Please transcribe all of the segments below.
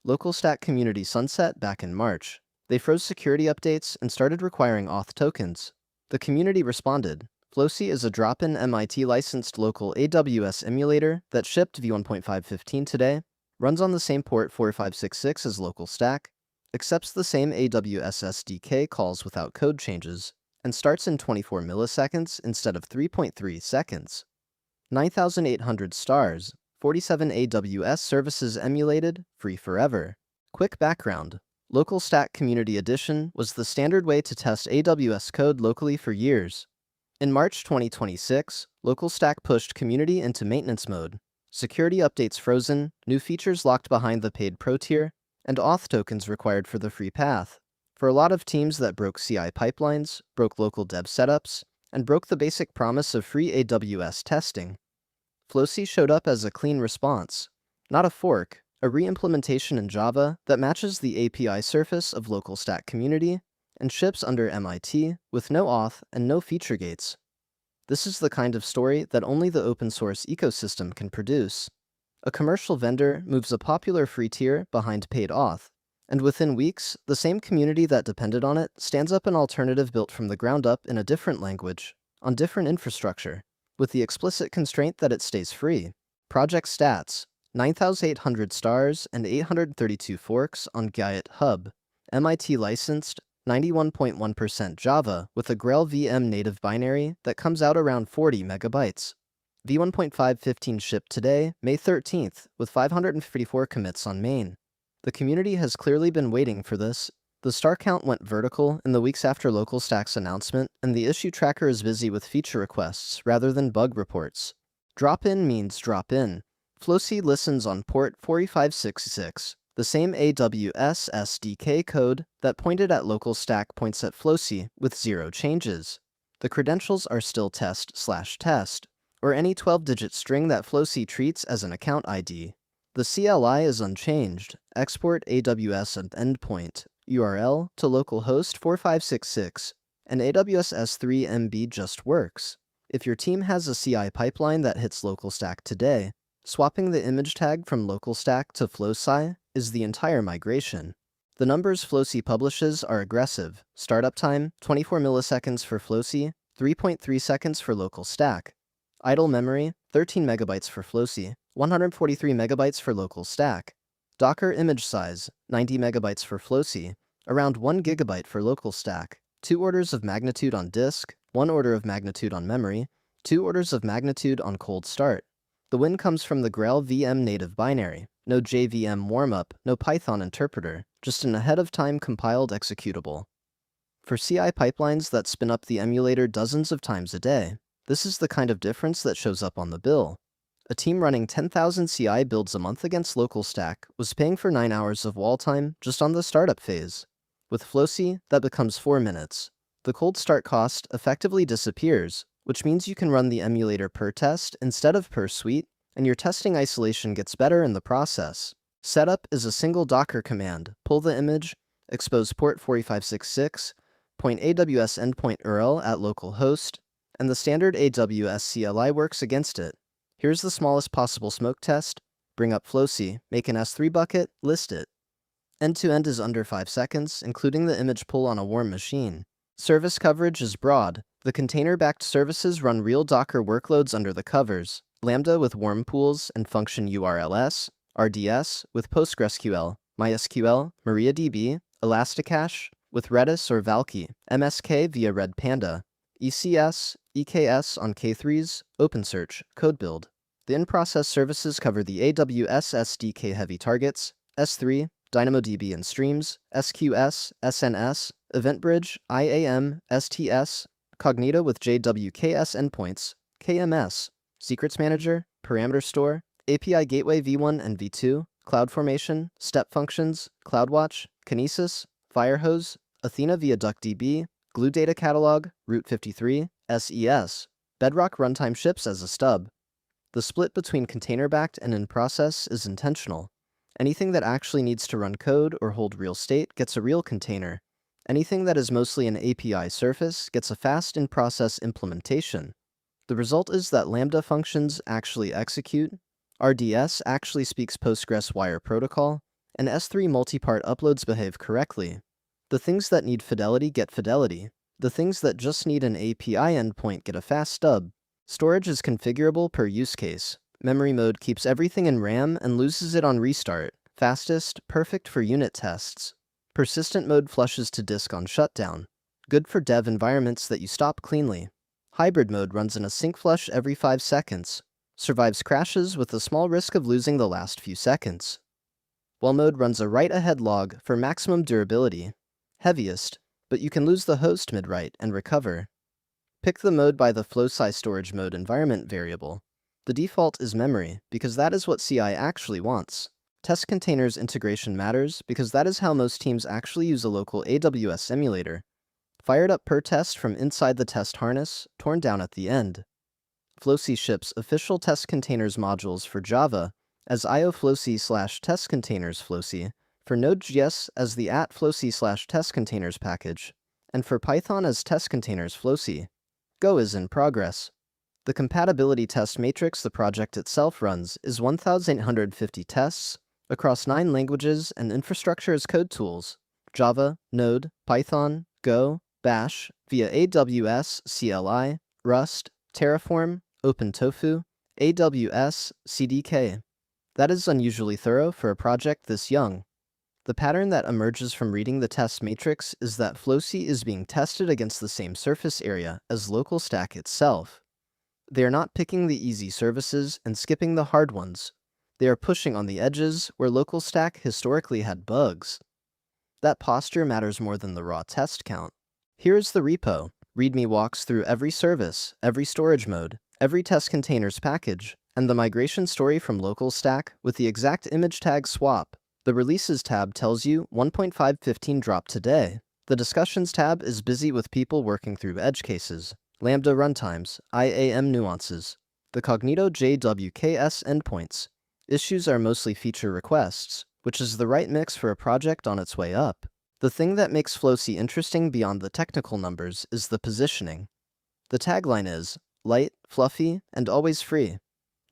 LocalStack community sunset back in March. They froze security updates and started requiring auth tokens. The community responded. Floci is a drop-in MIT-licensed local AWS emulator that shipped v1.5.15 today, runs on the same port 4566 as LocalStack, accepts the same AWS SDK calls without code changes, and starts in 24 milliseconds instead of 3.3 seconds. 9,800 stars, 47 AWS services emulated, free forever. Quick background. LocalStack Community Edition was the standard way to test AWS code locally for years. In March 2026, LocalStack pushed community into maintenance mode. Security updates frozen, new features locked behind the paid Pro tier, and auth tokens required for the free path. For a lot of teams that broke CI pipelines, broke local dev setups, and broke the basic promise of free AWS testing. Floci showed up as a clean response. Not a fork, a re-implementation in Java that matches the API surface of LocalStack community and ships under MIT with no auth and no feature gates. This is the kind of story that only the open source ecosystem can produce. A commercial vendor moves a popular free tier behind paid auth, and within weeks, the same community that depended on it stands up an alternative built from the ground up in a different language, on different infrastructure, with the explicit constraint that it stays free. Project stats: 9,800 stars and 832 forks on GitHub. MIT licensed, 91.1% Java with a graalvm native binary that comes out around 40 megabytes. v1.5.15 shipped today, May 13th, with 554 commits on main. The community has clearly been waiting for this. The star count went vertical in the weeks after LocalStack's announcement, and the issue tracker is busy with feature requests rather than bug reports. Drop-in means drop-in. Floci listens on port 4566. The same AWS SDK code that pointed at LocalStack points at Floci with 0 changes. The credentials are still test/test, or any 12-digit string that Floci treats as an account ID. The CLI is unchanged. Export AWS and endpoint URL to localhost 4566, and AWS S3 MB just works. If your team has a CI pipeline that hits LocalStack today, swapping the image tag from LocalStack to Floci is the entire migration. The numbers Floci publishes are aggressive. Startup time, 24 milliseconds for Floci, 3.3 seconds for LocalStack. Idle memory, 13 megabytes for Floci, 143 megabytes for LocalStack. Docker image size, 90 megabytes for Floci, around 1 gigabyte for LocalStack. 2 orders of magnitude on disk, 1 order of magnitude on memory, 2 orders of magnitude on cold start. The win comes from the graalvm native binary. No JVM warmup, no Python interpreter, just an ahead-of-time compiled executable. For CI pipelines that spin up the emulator dozens of times a day, this is the kind of difference that shows up on the bill. A team running 10,000 CI builds a month against LocalStack was paying for 9 hours of wall time just on the startup phase. With Floci, that becomes 4 minutes. The cold start cost effectively disappears, which means you can run the emulator per test instead of per suite, and your testing isolation gets better in the process. Setup is a single Docker command: pull the image, expose port 4566, point AWS endpoint URL at localhost, and the standard AWS CLI works against it. Here's the smallest possible smoke test. Bring up Floci, make an S3 bucket, list it. End-to-end is under 5 seconds, including the image pull on a warm machine. Service coverage is broad. The container-backed services run real Docker workloads under the covers. Lambda with warm pools and function URLs, RDS with PostgreSQL, MySQL, MariaDB, Elasticache with Redis or Valkey, MSK via Redpanda, ECS, EKS on K3s, OpenSearch, CodeBuild. The in-process services cover the AWS SDK heavy targets, S3, DynamoDB and Streams, SQS, SNS, EventBridge, IAM, STS, Cognito with JWKS endpoints, KMS, Secrets Manager, Parameter Store, API Gateway v1 and v2, CloudFormation, Step Functions, CloudWatch, Kinesis, Firehose, Athena via DuckDB, Glue Data Catalog, Route 53, SES. Bedrock runtime ships as a stub. The split between container-backed and in-process is intentional. Anything that actually needs to run code or hold real state gets a real container. Anything that is mostly an API surface gets a fast in-process implementation. The result is that Lambda functions actually execute, RDS actually speaks Postgres wire protocol, and S3 multi-part uploads behave correctly. The things that need fidelity get fidelity. The things that just need an API endpoint get a fast stub. Storage is configurable per use case. Memory mode keeps everything in RAM and loses it on restart. Fastest, perfect for unit tests. Persistent mode flushes to disk on shutdown. Good for dev environments that you stop cleanly. Hybrid mode runs in a sync flush every 5 seconds. Survives crashes with a small risk of losing the last few seconds. While mode runs a write-ahead log for maximum durability. Heaviest, but you can lose the host mid-write and recover. Pick the mode by the Floci storage mode environment variable. The default is memory, because that is what CI actually wants. Testcontainers integration matters because that is how most teams actually use a local AWS emulator. Fired up per test from inside the test harness, torn down at the end. Floci ships official Testcontainers modules for Java as iofloci/testcontainers Floci, for Node.js as the @floci/testcontainers package, and for Python as Testcontainers Floci. Go is in progress. The compatibility test matrix the project itself runs is 1,850 tests across 9 languages and infrastructure as code tools: Java, Node, Python, Go, Bash, via AWS CLI, Rust, Terraform, OpenTofu, AWS CDK. That is unusually thorough for a project this young. The pattern that emerges from reading the test matrix is that Floci is being tested against the same surface area as LocalStack itself. They are not picking the easy services and skipping the hard ones. They are pushing on the edges where LocalStack historically had bugs. That posture matters more than the raw test count. Here is the repo. README walks through every service, every storage mode, every Testcontainers package, and the migration story from LocalStack with the exact image tag swap. The Releases tab tells you 1.515 dropped today. The Discussions tab is busy with people working through edge cases, Lambda runtimes, IAM nuances, the Cognito JWKS endpoints. Issues are mostly feature requests, which is the right mix for a project on its way up. The thing that makes Floci interesting beyond the technical numbers is the positioning. The tagline is, light, fluffy, and always free.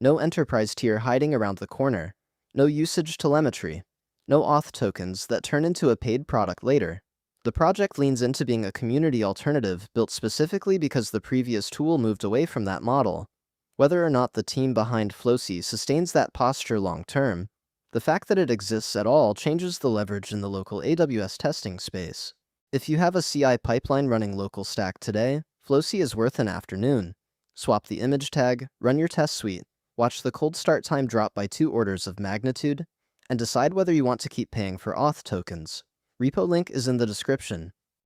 No enterprise tier hiding around the corner. No usage telemetry. No auth tokens that turn into a paid product later. The project leans into being a community alternative built specifically because the previous tool moved away from that model. Whether or not the team behind Floci sustains that posture long term, the fact that it exists at all changes the leverage in the local AWS testing space. If you have a CI pipeline running LocalStack today, Floci is worth an afternoon. Swap the image tag, run your test suite, watch the cold start time drop by 2 orders of magnitude, and decide whether you want to keep paying for auth tokens. Repo link is in the description.